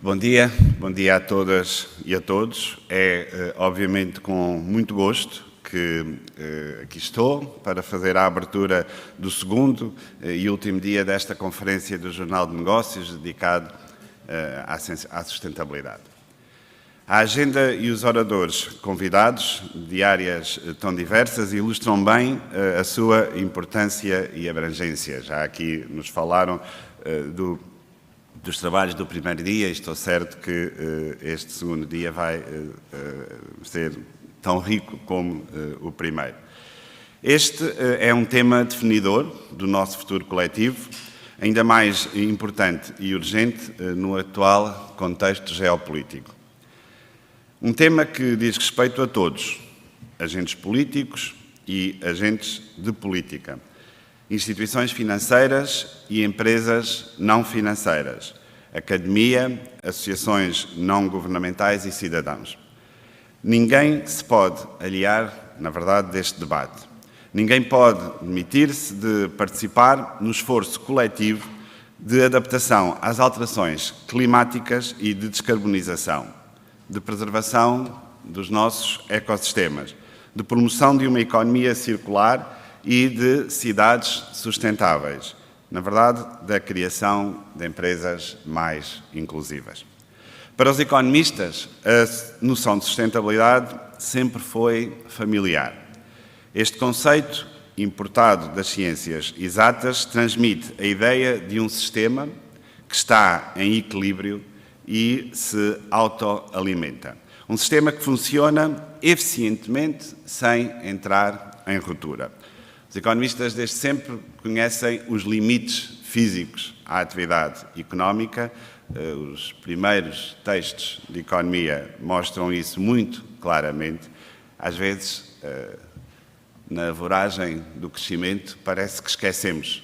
Bom dia a todas e a todos. É, obviamente, com muito gosto que aqui estou para fazer a abertura do segundo e último dia desta conferência do Jornal de Negócios dedicado à sustentabilidade. A agenda e os oradores convidados, de áreas tão diversas, ilustram bem a sua importância e abrangência. Já aqui nos falaram dos trabalhos do primeiro dia e estou certo que este segundo dia vai ser tão rico como o primeiro. Este é um tema definidor do nosso futuro coletivo, ainda mais importante e urgente no atual contexto geopolítico. Um tema que diz respeito a todos, agentes políticos e agentes de política, instituições financeiras e empresas não financeiras, academia, associações não governamentais e cidadãos. Ninguém se pode aliar, na verdade, deste debate. Ninguém pode demitir-se de participar no esforço coletivo de adaptação às alterações climáticas e de descarbonização, de preservação dos nossos ecossistemas, de promoção de uma economia circular e de cidades sustentáveis. Na verdade, da criação de empresas mais inclusivas. Para os economistas, a noção de sustentabilidade sempre foi familiar. Este conceito, importado das ciências exatas, transmite a ideia de um sistema que está em equilíbrio e se autoalimenta. Um sistema que funciona eficientemente sem entrar em ruptura. Os economistas desde sempre conhecem os limites físicos à atividade económica. Os primeiros textos de economia mostram isso muito claramente. Às vezes, na voragem do crescimento, parece que esquecemos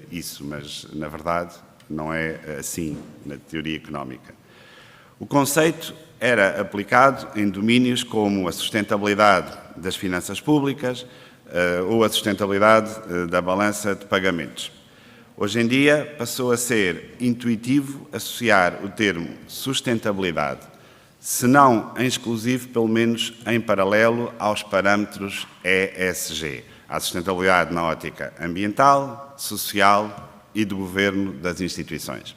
isso, mas, na verdade, não é assim na teoria económica. O conceito era aplicado em domínios como a sustentabilidade das finanças públicas, ou a sustentabilidade da balança de pagamentos. Hoje em dia passou a ser intuitivo associar o termo sustentabilidade, se não em exclusivo, pelo menos em paralelo aos parâmetros ESG, à sustentabilidade na ótica ambiental, social e do governo das instituições.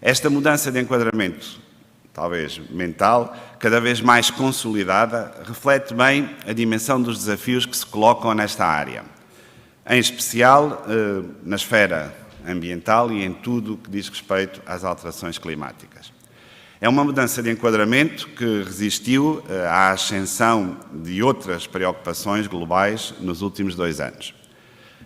Esta mudança de enquadramento, talvez mental, cada vez mais consolidada, reflete bem a dimensão dos desafios que se colocam nesta área, em especial na esfera ambiental e em tudo o que diz respeito às alterações climáticas. É uma mudança de enquadramento que resistiu à ascensão de outras preocupações globais nos últimos 2 anos.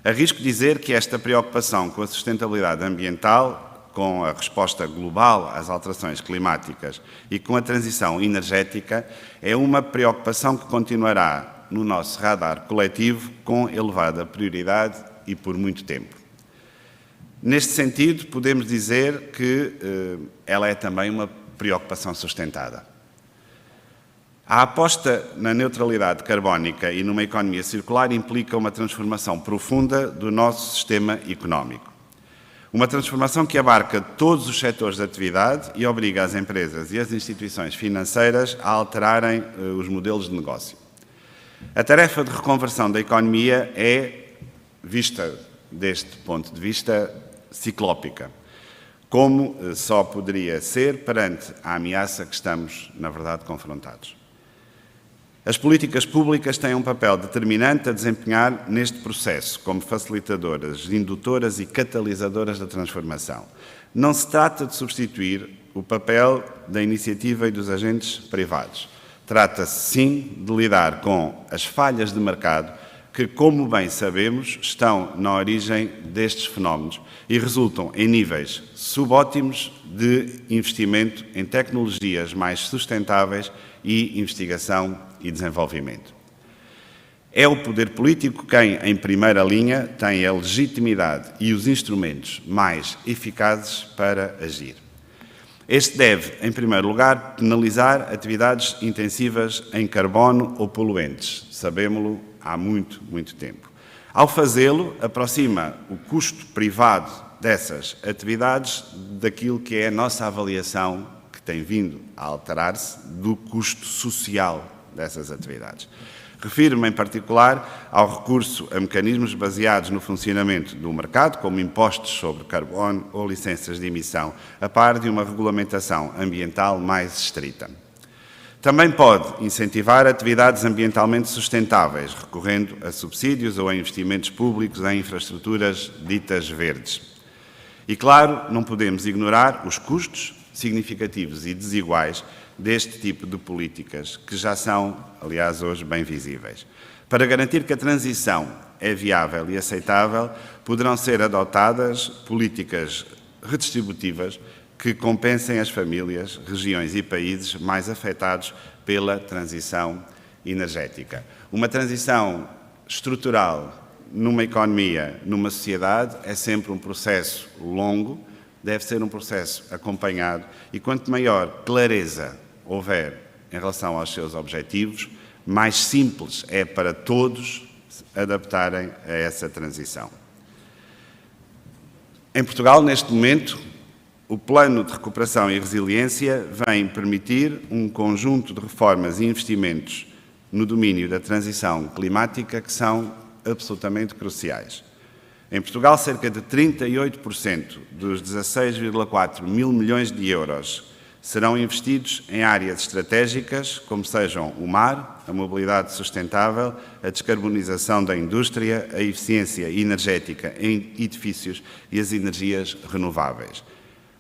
Arrisco dizer que esta preocupação com a sustentabilidade ambiental, com a resposta global às alterações climáticas e com a transição energética, é uma preocupação que continuará no nosso radar coletivo com elevada prioridade e por muito tempo. Neste sentido, podemos dizer que ela é também uma preocupação sustentada. A aposta na neutralidade carbónica e numa economia circular implica uma transformação profunda do nosso sistema económico. Uma transformação que abarca todos os setores de atividade e obriga as empresas e as instituições financeiras a alterarem os modelos de negócio. A tarefa de reconversão da economia é, vista deste ponto de vista, ciclópica, como só poderia ser perante a ameaça que estamos, na verdade, confrontados. As políticas públicas têm um papel determinante a desempenhar neste processo, como facilitadoras, indutoras e catalisadoras da transformação. Não se trata de substituir o papel da iniciativa e dos agentes privados. Trata-se, sim, de lidar com as falhas de mercado que, como bem sabemos, estão na origem destes fenómenos e resultam em níveis subótimos de investimento em tecnologias mais sustentáveis e investigação e desenvolvimento. É o poder político quem, em primeira linha, tem a legitimidade e os instrumentos mais eficazes para agir. Este deve, em primeiro lugar, penalizar atividades intensivas em carbono ou poluentes. Sabemos-lo há muito, muito tempo. Ao fazê-lo, aproxima o custo privado dessas atividades daquilo que é a nossa avaliação tem vindo a alterar-se, do custo social dessas atividades. Refiro-me, em particular, ao recurso a mecanismos baseados no funcionamento do mercado, como impostos sobre carbono ou licenças de emissão, a par de uma regulamentação ambiental mais estrita. Também pode incentivar atividades ambientalmente sustentáveis, recorrendo a subsídios ou a investimentos públicos em infraestruturas ditas verdes. E, claro, não podemos ignorar os custos significativos e desiguais deste tipo de políticas, que já são, aliás, hoje bem visíveis. Para garantir que a transição é viável e aceitável, poderão ser adotadas políticas redistributivas que compensem as famílias, regiões e países mais afetados pela transição energética. Uma transição estrutural numa economia, numa sociedade, é sempre um processo longo, deve ser um processo acompanhado e quanto maior clareza houver em relação aos seus objetivos, mais simples é para todos adaptarem a essa transição. Em Portugal, neste momento, o Plano de Recuperação e Resiliência vem permitir um conjunto de reformas e investimentos no domínio da transição climática que são absolutamente cruciais. Em Portugal, cerca de 38% dos 16,4 mil milhões de euros serão investidos em áreas estratégicas, como sejam o mar, a mobilidade sustentável, a descarbonização da indústria, a eficiência energética em edifícios e as energias renováveis.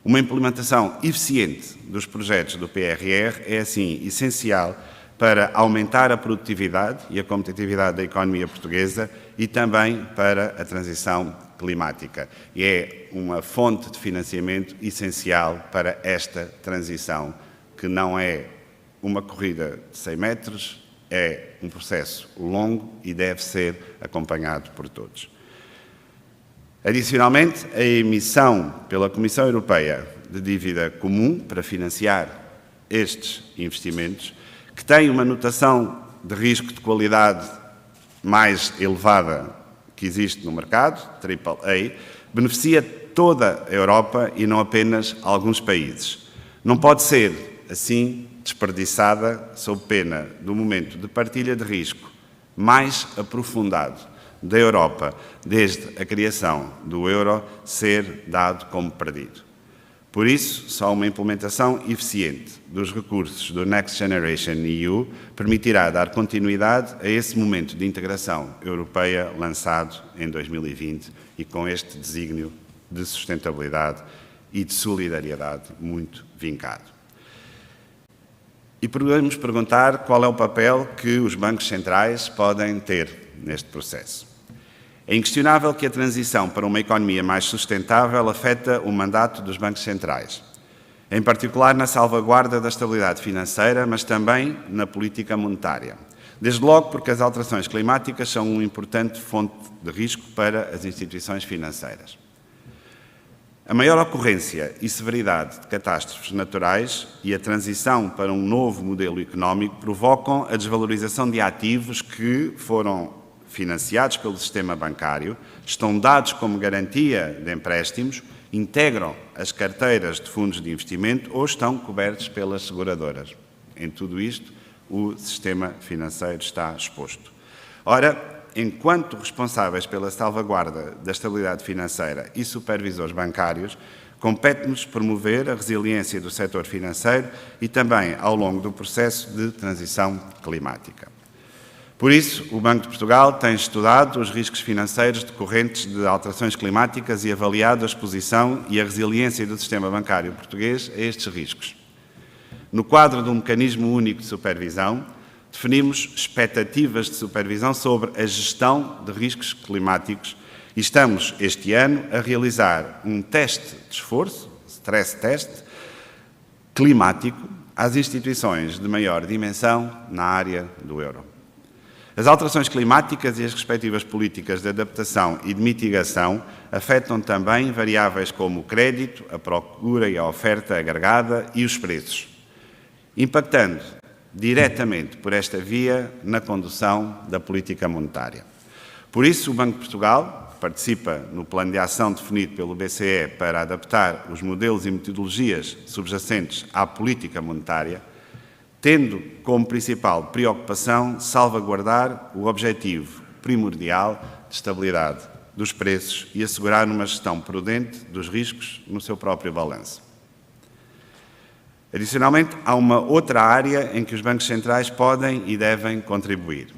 Uma implementação eficiente dos projetos do PRR é, assim, essencial para aumentar a produtividade e a competitividade da economia portuguesa e também para a transição climática. E é uma fonte de financiamento essencial para esta transição, que não é uma corrida de 100 metros, é um processo longo e deve ser acompanhado por todos. Adicionalmente, a emissão pela Comissão Europeia de dívida comum para financiar estes investimentos, que tem uma notação de risco de qualidade mais elevada que existe no mercado, AAA, beneficia toda a Europa e não apenas alguns países. Não pode ser, assim, desperdiçada sob pena do momento de partilha de risco mais aprofundado da Europa desde a criação do euro ser dado como perdido. Por isso, só uma implementação eficiente dos recursos do Next Generation EU permitirá dar continuidade a esse momento de integração europeia lançado em 2020 e com este desígnio de sustentabilidade e de solidariedade muito vincado. E podemos perguntar qual é o papel que os bancos centrais podem ter neste processo. É inquestionável que a transição para uma economia mais sustentável afeta o mandato dos bancos centrais, em particular na salvaguarda da estabilidade financeira, mas também na política monetária. Desde logo porque as alterações climáticas são uma importante fonte de risco para as instituições financeiras. A maior ocorrência e severidade de catástrofes naturais e a transição para um novo modelo económico provocam a desvalorização de ativos que foram financiados pelo sistema bancário, estão dados como garantia de empréstimos, integram as carteiras de fundos de investimento ou estão cobertos pelas seguradoras. Em tudo isto, o sistema financeiro está exposto. Ora, enquanto responsáveis pela salvaguarda da estabilidade financeira e supervisores bancários, compete-nos promover a resiliência do setor financeiro e também ao longo do processo de transição climática. Por isso, o Banco de Portugal tem estudado os riscos financeiros decorrentes de alterações climáticas e avaliado a exposição e a resiliência do sistema bancário português a estes riscos. No quadro do Mecanismo Único de Supervisão, definimos expectativas de supervisão sobre a gestão de riscos climáticos e estamos, este ano, a realizar um teste de esforço, stress test, climático, às instituições de maior dimensão na área do euro. As alterações climáticas e as respectivas políticas de adaptação e de mitigação afetam também variáveis como o crédito, a procura e a oferta agregada e os preços, impactando diretamente por esta via na condução da política monetária. Por isso, o Banco de Portugal participa no plano de ação definido pelo BCE para adaptar os modelos e metodologias subjacentes à política monetária, tendo como principal preocupação salvaguardar o objetivo primordial de estabilidade dos preços e assegurar uma gestão prudente dos riscos no seu próprio balanço. Adicionalmente, há uma outra área em que os bancos centrais podem e devem contribuir.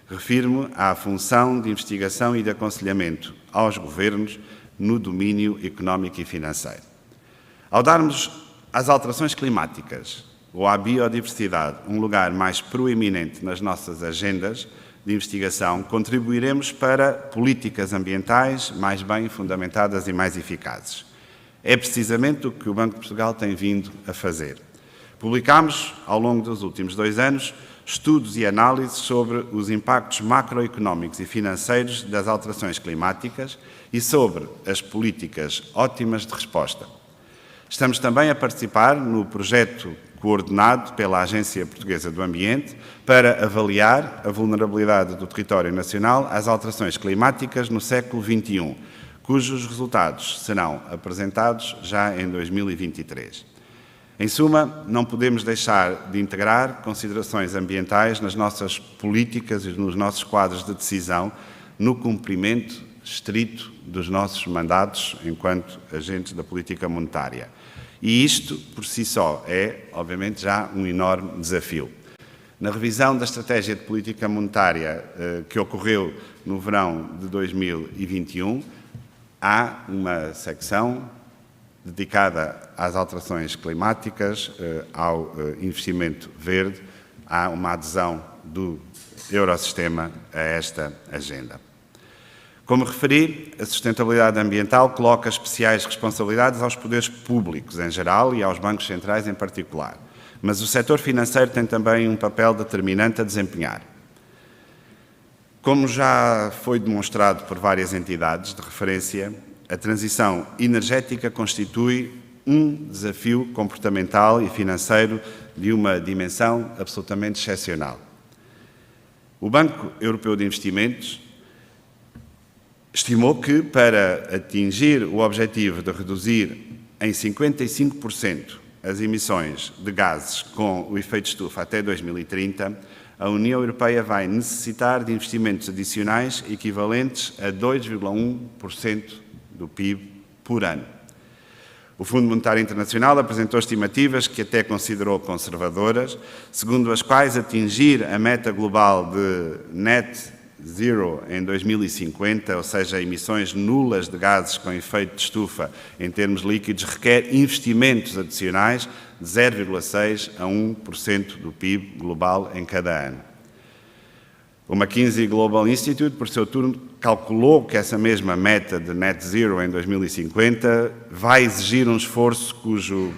Refiro-me à função de investigação e de aconselhamento aos governos no domínio económico e financeiro. Ao darmos às alterações climáticas ou à biodiversidade um lugar mais proeminente nas nossas agendas de investigação, contribuiremos para políticas ambientais mais bem fundamentadas e mais eficazes. É precisamente o que o Banco de Portugal tem vindo a fazer. Publicámos, ao longo dos últimos 2 anos, estudos e análises sobre os impactos macroeconómicos e financeiros das alterações climáticas e sobre as políticas ótimas de resposta. Estamos também a participar no projeto coordenado pela Agência Portuguesa do Ambiente para avaliar a vulnerabilidade do território nacional às alterações climáticas no século XXI, cujos resultados serão apresentados já em 2023. Em suma, não podemos deixar de integrar considerações ambientais nas nossas políticas e nos nossos quadros de decisão, no cumprimento estrito dos nossos mandatos enquanto agentes da política monetária. E isto, por si só, é, obviamente, já um enorme desafio. Na revisão da estratégia de política monetária que ocorreu no verão de 2021, há uma secção dedicada às alterações climáticas, ao investimento verde, há uma adesão do Eurosistema a esta agenda. Como referi, a sustentabilidade ambiental coloca especiais responsabilidades aos poderes públicos em geral e aos bancos centrais em particular, mas o setor financeiro tem também um papel determinante a desempenhar. Como já foi demonstrado por várias entidades de referência, a transição energética constitui um desafio comportamental e financeiro de uma dimensão absolutamente excepcional. O Banco Europeu de Investimentos estimou que, para atingir o objetivo de reduzir em 55% as emissões de gases com o efeito estufa até 2030, a União Europeia vai necessitar de investimentos adicionais equivalentes a 2,1% do PIB por ano. O Fundo Monetário Internacional apresentou estimativas que até considerou conservadoras, segundo as quais atingir a meta global de net zero em 2050, ou seja, emissões nulas de gases com efeito de estufa em termos líquidos, requer investimentos adicionais de 0,6% a 1% do PIB global em cada ano. O McKinsey Global Institute, por seu turno, calculou que essa mesma meta de net zero em 2050 vai exigir um esforço cujo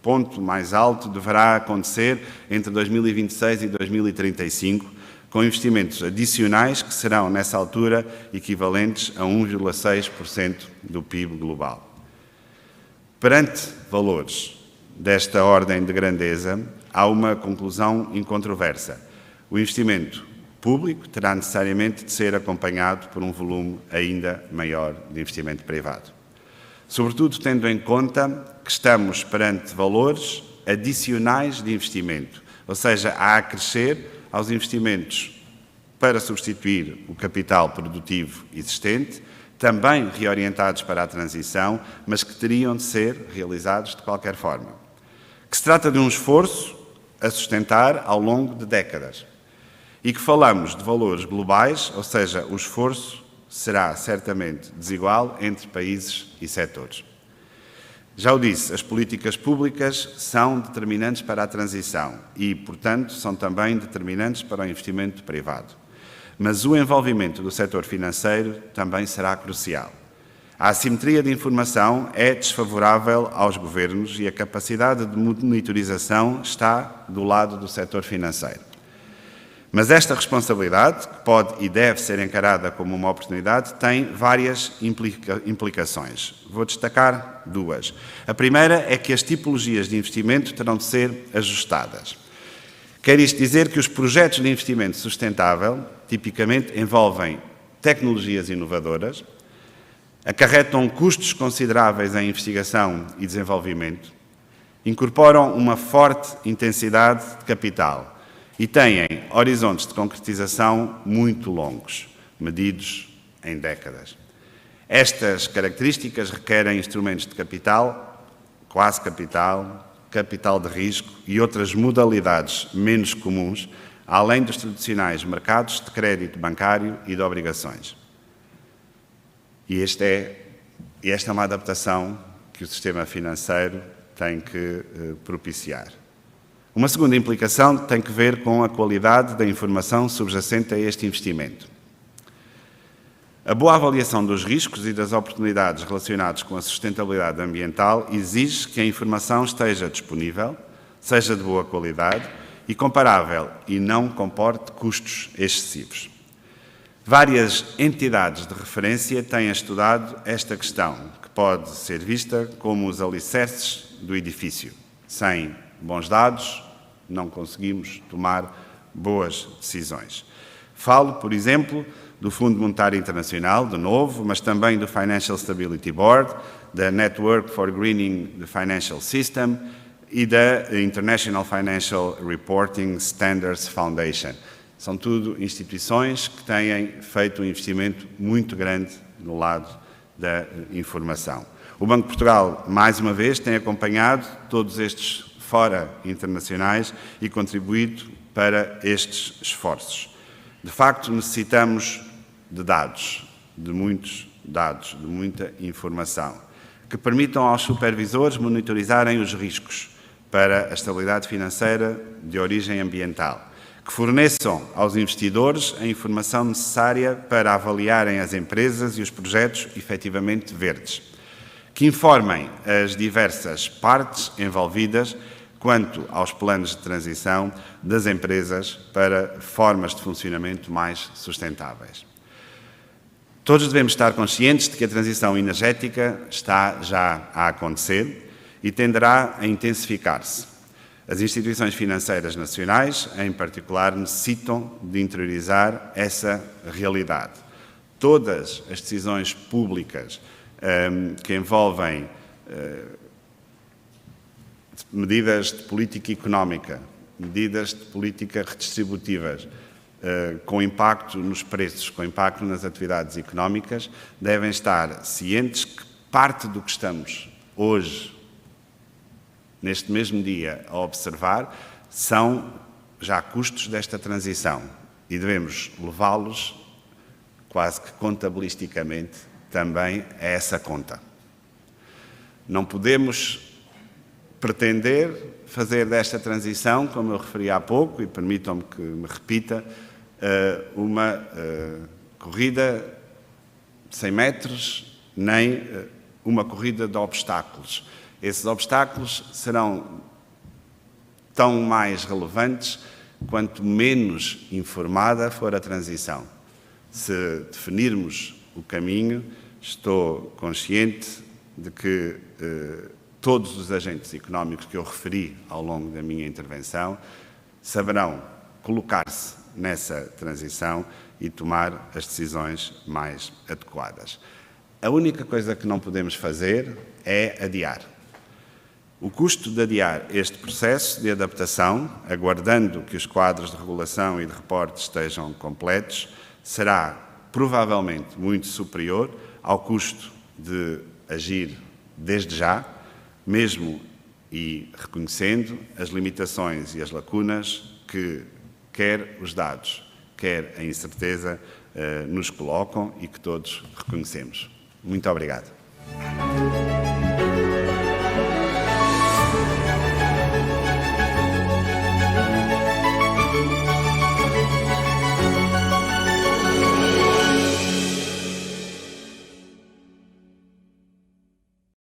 ponto mais alto deverá acontecer entre 2026 e 2035, com investimentos adicionais que serão, nessa altura, equivalentes a 1,6% do PIB global. Perante valores desta ordem de grandeza, há uma conclusão incontroversa. O investimento público terá necessariamente de ser acompanhado por um volume ainda maior de investimento privado. Sobretudo tendo em conta que estamos perante valores adicionais de investimento, ou seja, a acrescer aos investimentos para substituir o capital produtivo existente, também reorientados para a transição, mas que teriam de ser realizados de qualquer forma. Que se trata de um esforço a sustentar ao longo de décadas. E que falamos de valores globais, ou seja, o esforço será certamente desigual entre países e setores. Já o disse, as políticas públicas são determinantes para a transição e, portanto, são também determinantes para o investimento privado. Mas o envolvimento do setor financeiro também será crucial. A assimetria de informação é desfavorável aos governos e a capacidade de monitorização está do lado do setor financeiro. Mas esta responsabilidade, que pode e deve ser encarada como uma oportunidade, tem várias implicações. Vou destacar 2. A primeira é que as tipologias de investimento terão de ser ajustadas. Quer isto dizer que os projetos de investimento sustentável tipicamente envolvem tecnologias inovadoras, acarretam custos consideráveis em investigação e desenvolvimento, incorporam uma forte intensidade de capital e têm horizontes de concretização muito longos, medidos em décadas. Estas características requerem instrumentos de capital, quase capital, capital de risco e outras modalidades menos comuns, além dos tradicionais mercados de crédito bancário e de obrigações. E esta é uma adaptação que o sistema financeiro tem que propiciar. Uma segunda implicação tem que ver com a qualidade da informação subjacente a este investimento. A boa avaliação dos riscos e das oportunidades relacionados com a sustentabilidade ambiental exige que a informação esteja disponível, seja de boa qualidade e comparável e não comporte custos excessivos. Várias entidades de referência têm estudado esta questão, que pode ser vista como os alicerces do edifício. Sem bons dados, não conseguimos tomar boas decisões. Falo, por exemplo, do Fundo Monetário Internacional, de novo, mas também do Financial Stability Board, da Network for Greening the Financial System e da International Financial Reporting Standards Foundation. São tudo instituições que têm feito um investimento muito grande no lado da informação. O Banco de Portugal, mais uma vez, tem acompanhado todos estes fora internacionais e contribuído para estes esforços. De facto, necessitamos de dados, de muitos dados, de muita informação, que permitam aos supervisores monitorizarem os riscos para a estabilidade financeira de origem ambiental, que forneçam aos investidores a informação necessária para avaliarem as empresas e os projetos efetivamente verdes, que informem as diversas partes envolvidas quanto aos planos de transição das empresas para formas de funcionamento mais sustentáveis. Todos devemos estar conscientes de que a transição energética está já a acontecer e tenderá a intensificar-se. As instituições financeiras nacionais, em particular, necessitam de interiorizar essa realidade. Todas as decisões públicas que envolvem medidas de política económica, medidas de política redistributivas, com impacto nos preços, com impacto nas atividades económicas, devem estar cientes que parte do que estamos hoje, neste mesmo dia, a observar, são já custos desta transição e devemos levá-los, quase que contabilisticamente, também a essa conta. Não podemos pretender fazer desta transição, como eu referi há pouco, e permitam-me que me repita, uma corrida de 100 metros, nem uma corrida de obstáculos. Esses obstáculos serão tão mais relevantes quanto menos informada for a transição. Se definirmos o caminho, estou consciente de que todos os agentes económicos que eu referi ao longo da minha intervenção saberão colocar-se nessa transição e tomar as decisões mais adequadas. A única coisa que não podemos fazer é adiar. O custo de adiar este processo de adaptação, aguardando que os quadros de regulação e de reporte estejam completos, será provavelmente muito superior ao custo de agir desde já, mesmo e reconhecendo as limitações e as lacunas que quer os dados, quer a incerteza nos colocam e que todos reconhecemos. Muito obrigado.